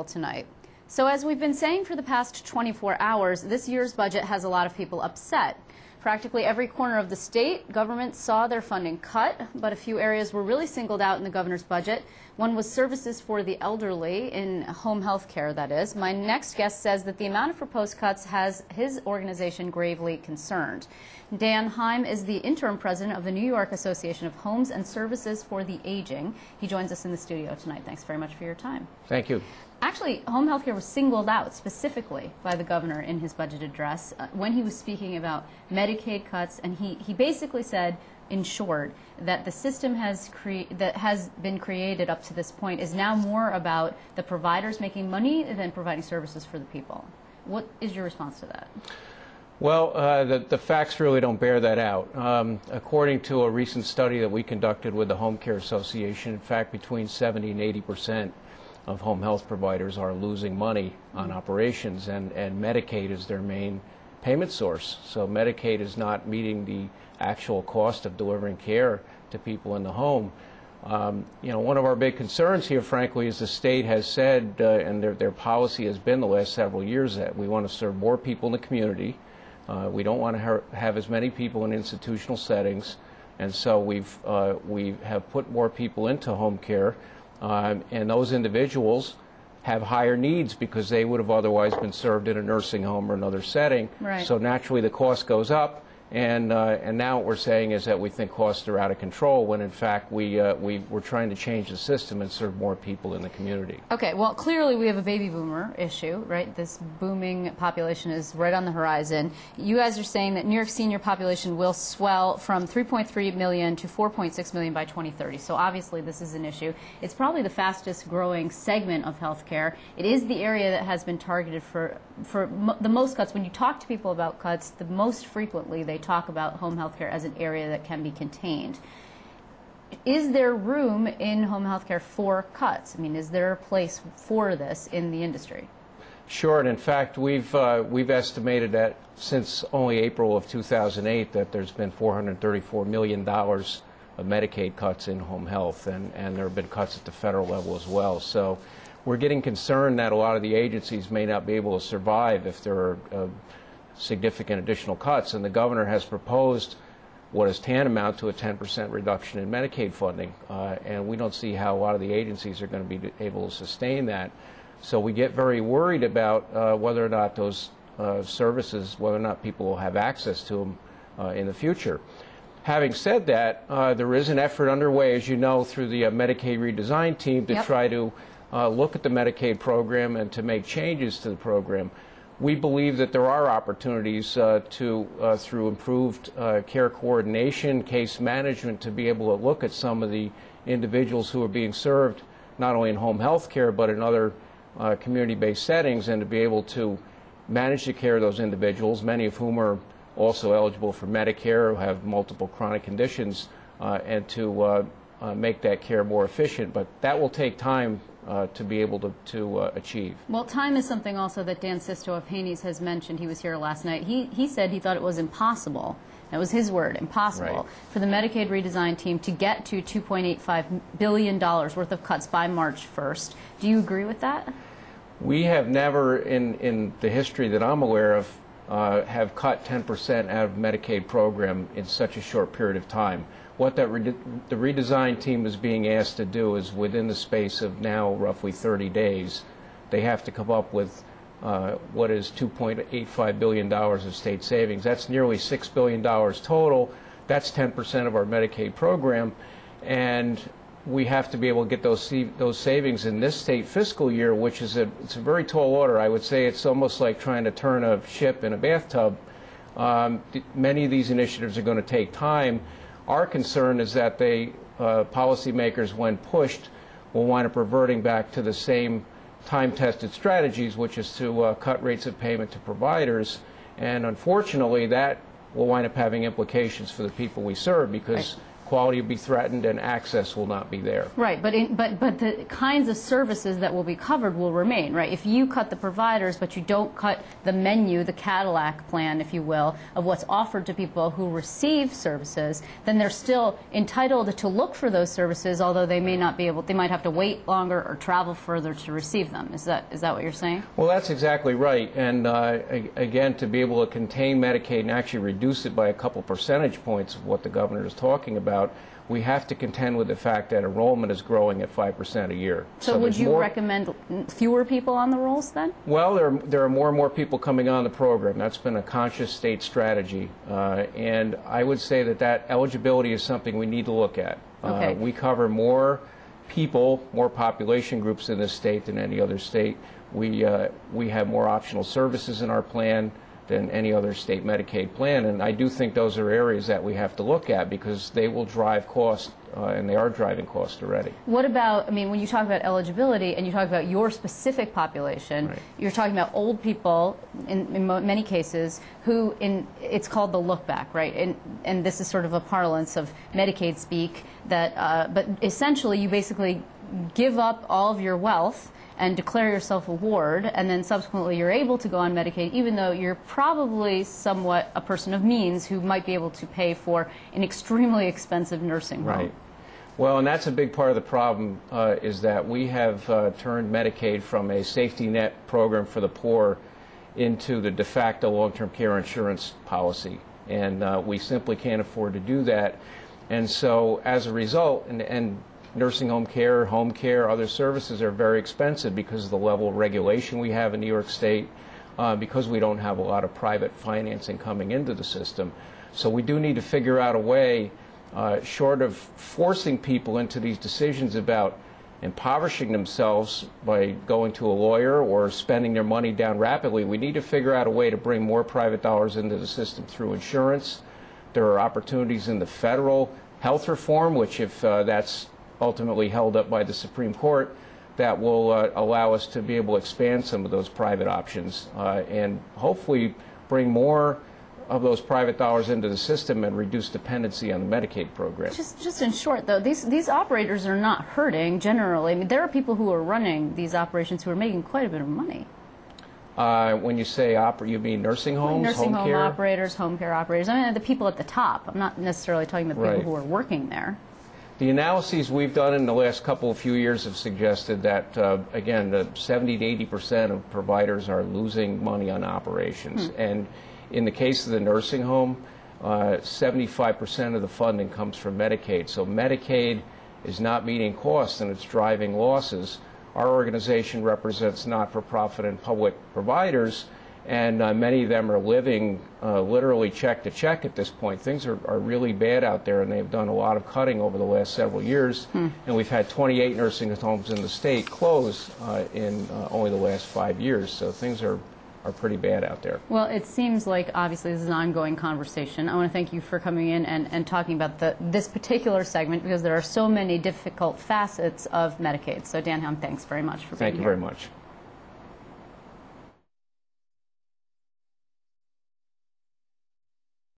Tonight. So as we've been saying for the past 24 hours, this year's budget has a lot of people upset. Practically every corner of the state government saw their funding cut, but a few areas were really singled out in the governor's budget. One was services for the elderly in home health care, that is. My next guest says that the amount of proposed cuts has his organization gravely concerned. Dan Heim is the interim president of the New York Association of Homes and Services for the Aging. He joins us in the studio tonight. Thanks very much for your time. Thank you. Actually, home health care was singled out specifically by the governor in his budget address when he was speaking about Medicaid cuts, and he basically said, in short, that the system that has been created up to this point is now more about the providers making money than providing services for the people. What is your response to that? Well, the facts really don't bear that out. According to a recent study that we conducted with the Home Care Association, in fact, between 70 and 80% of home health providers are losing money on operations, and Medicaid is their main payment source. So Medicaid is not meeting the actual cost of delivering care to people in the home. You know, one of our big concerns here, frankly, is the state has said, and their policy has been the last several years, that we want to serve more people in the community. We don't want to have as many people in institutional settings, and so we have put more people into home care. And those individuals have higher needs because they would have otherwise been served in a nursing home or another setting. Right. So naturally the cost goes up, and now what we're saying is that we think costs are out of control, when in fact we're trying to change the system and serve more people in the community. Okay, well, clearly we have a baby boomer issue, right? This booming population is right on the horizon. You guys are saying that New York's senior population will swell from 3.3 million to 4.6 million by 2030. So obviously this is an issue. It's probably the fastest growing segment of healthcare. It is the area that has been targeted for the most cuts. When you talk to people about cuts, the most frequently they talk about home health care as an area that can be contained. Is there room in home health care for cuts? I mean, is there a place for this in the industry? Sure, and in fact, we've estimated that since only April of 2008 that there's been $434 million of Medicaid cuts in home health, and there have been cuts at the federal level as well. So we're getting concerned that a lot of the agencies may not be able to survive if there are significant additional cuts, and the governor has proposed what is tantamount to a 10% reduction in Medicaid funding, and we don't see how a lot of the agencies are going to be able to sustain that. So we get very worried about whether or not those services, whether or not people will have access to them in the future. Having said that, there is an effort underway, as you know, through the Medicaid redesign team to try to look at the Medicaid program and to make changes to the program. We believe that there are opportunities through improved care coordination, case management, to be able to look at some of the individuals who are being served not only in home health care but in other community-based settings, and to be able to manage the care of those individuals, many of whom are also eligible for Medicare, who have multiple chronic conditions, and to make that care more efficient. But that will take time to be able to achieve. Well, time is something also that Dan Sisto of Haney's has mentioned. He was here last night. He said he thought it was impossible, that was his word, impossible, for the Medicaid redesign team to get to $2.85 billion worth of cuts by March 1st. Do you agree with that? We have never, in the history that I'm aware of, have cut 10% out of the Medicaid program in such a short period of time. What the redesign team is being asked to do is, within the space of now roughly 30 days, they have to come up with what is $2.85 billion of state savings. That's nearly $6 billion total. That's 10% of our Medicaid program, and we have to be able to get those savings in this state fiscal year, which is it's a very tall order. I would say it's almost like trying to turn a ship in a bathtub. Many of these initiatives are going to take time. Our concern is that policymakers, when pushed, will wind up reverting back to the same time-tested strategies, which is to cut rates of payment to providers. And unfortunately, that will wind up having implications for the people we serve, because quality will be threatened and access will not be there. Right, but the kinds of services that will be covered will remain, right? If you cut the providers, but you don't cut the menu, the Cadillac plan, if you will, of what's offered to people who receive services, then they're still entitled to look for those services, although they may not be able, they might have to wait longer or travel further to receive them. Is that what you're saying? Well, that's exactly right. And again, to be able to contain Medicaid and actually reduce it by a couple percentage points of what the governor is talking about, we have to contend with the fact that enrollment is growing at 5% a year. So would you recommend fewer people on the rolls then? Well, there are more and more people coming on the program. That's been a conscious state strategy. And I would say that eligibility is something we need to look at. Okay. We cover more people, more population groups in this state than any other state. We have more optional services in our plan than any other state Medicaid plan, and I do think those are areas that we have to look at because they will drive cost, and they are driving cost already. What about, I mean, when you talk about eligibility and you talk about your specific population, right, you're talking about old people in many cases who, it's called the look back, right? And this is sort of a parlance of Medicaid speak, that, but essentially you basically give up all of your wealth and declare yourself a ward, and then subsequently you're able to go on Medicaid, even though you're probably somewhat a person of means who might be able to pay for an extremely expensive nursing home. Right. Well, and that's a big part of the problem, is that we have turned Medicaid from a safety net program for the poor into the de facto long-term care insurance policy. And we simply can't afford to do that. And so as a result, and nursing home care, other services are very expensive because of the level of regulation we have in New York State, because we don't have a lot of private financing coming into the system. So we do need to figure out a way, short of forcing people into these decisions about impoverishing themselves by going to a lawyer or spending their money down rapidly, we need to figure out a way to bring more private dollars into the system through insurance. There are opportunities in the federal health reform, which if that's ultimately held up by the Supreme Court, that will allow us to be able to expand some of those private options and hopefully bring more of those private dollars into the system and reduce dependency on the Medicaid program. Just in short, though, these operators are not hurting generally. I mean, there are people who are running these operations who are making quite a bit of money. When you say you mean nursing homes, nursing home care? Operators, home care operators. I mean, the people at the top. I'm not necessarily talking about the people who are working there. The analyses we've done in the last few years have suggested that, again, the 70 to 80% of providers are losing money on operations. And in the case of the nursing home, 75% of the funding comes from Medicaid. So Medicaid is not meeting costs and it's driving losses. Our organization represents not-for-profit and public providers, and many of them are living literally check to check at this point. Things are really bad out there, and they've done a lot of cutting over the last several years. And we've had 28 nursing homes in the state close in only the last 5 years. So things are pretty bad out there. Well, it seems like obviously this is an ongoing conversation. I want to thank you for coming in and talking about this particular segment, because there are so many difficult facets of Medicaid. So Dan Heim, thanks very much for being here. Thank you very much.